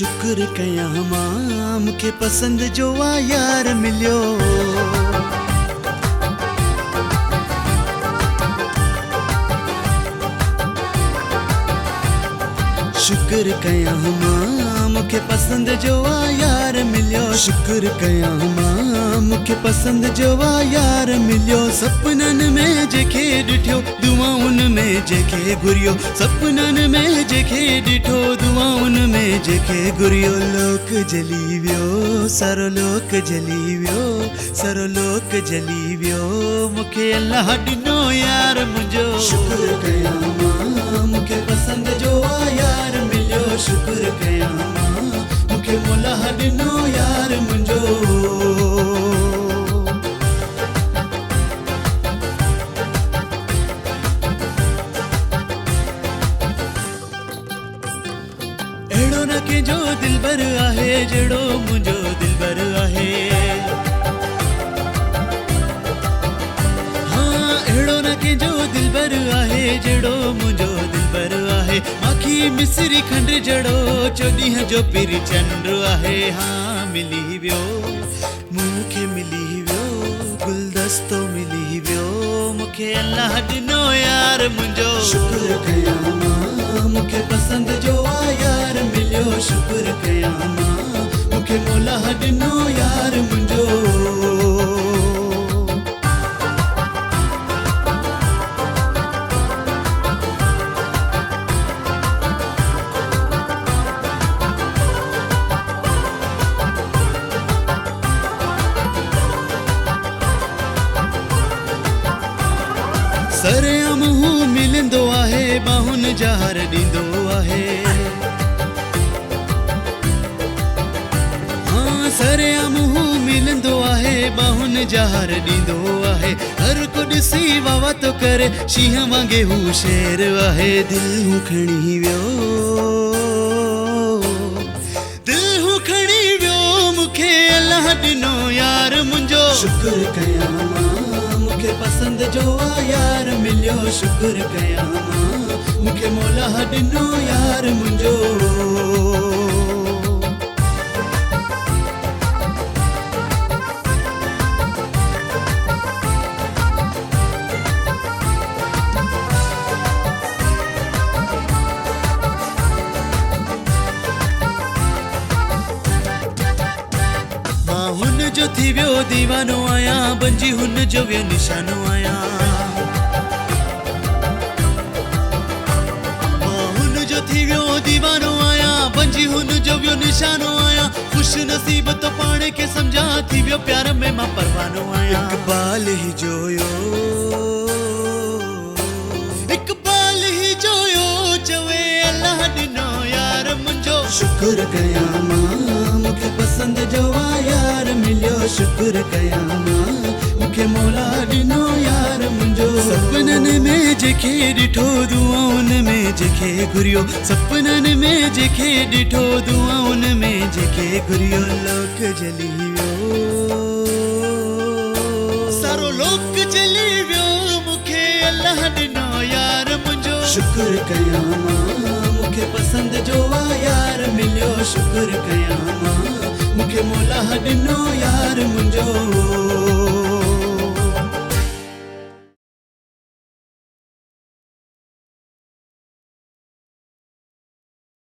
शुक्र कयां मां मूंखे पसंदि जो आ यार मिलियो। शुक्र कयां मां मूंखे पसंदि जो आ यार मिलियो। शुक्र कयां मां मूंखे पसंदि जो आ यार मिलियो। सपननि में जेके ॾिठो दुआउनि में जेके घुरियो। सपननि में जेके ॾिठो दुआउनि में जेके घुरियो। लोक जली वियो सारो लोक जली वियो सारो लोक जली वियो। मूंखे अल्लाह ॾिनो यार मुंहिंजो। शुक्र कयां मां मूंखे पसंदि जो आ यार मिलियो। शुक्र कयां मां मूंखे मौला ॾिनो यार मुंहिंजो। अहिड़ो न कंहिंजो दिलबर आहे जहिड़ो मुंहिंजो दिलबर आहे। हाँ अहिड़ो न कंहिंजो दिलबर आहे जहिड़ो मुंहिंजो दिलबर आहे। माखी मिसरी खंड जड़ो चोॾींहं जो पिर चंड आहे। हाँ मिली वियो मूंखे मिली वियो गुलदस्तो मिली वियो। मूंखे अल्लाह ॾिनो यार मुंहिंजो। शुक्र कयां मां मूंखे पसंदि जो आ यार मिलियो। शुक्र कयां मां मूंखे मौला ॾिनो यार मुंहिंजो। सरेआम हू मिलंदो आहे बाहुनि जार ॾींदो आहे। हाँ सरेआम हू मिलंदो आहे बाहुनि जार ॾींदो आहे। हर को ॾिसी वावा तो करे शींहं वांगे हू शेर आहे। दिलि हू खणी वियो दिलि हू खणी वियो मूंखे अल्लाह ॾिनो यार मुंहिंजो। शुक्र कयां मां मूंखे पसंदि जो आ यार मिलियो। शुक्र कयां मां मूंखे मौला ॾिनो यार मुंहिंजो। मां हुन जो थी वियो दीवानो आहियां बंजी हुन जो वियो निशानो आहियां। मां हुन जो थी वियो दीवानो आहियां बंजी हुन जो वियो निशानो आहियां। ख़ुश नसीब तो पाण खे सम्झा थी वियो प्यार में मां परवानो आहियां। इक़बाल ही जोयो इक़बाल ही जोयो चवे अल्लाह ॾिनो यार मुंहिंजो। शुक्र कयां मां मूंखे पसंदि जो आ यार मिलियो। शुक्र कयां मां मूंखे मौला ॾिनो यार मुंहिंजो। सपननि में जेके ॾिठो दुआउनि में जेके घुरियो। सपननि में जेके ॾिठो दुआउनि में जेके घुरियो। लोक जली वियो सारो लोक जली वियो मूंखे अल्लाह ॾिनो यार मुंहिंजो। शुक्र कयां मां मूंखे पसंदि जो आ यार मिलियो। शुक्र कयां मां मूंखे मौला ॾिनो यार मुंहिंजो।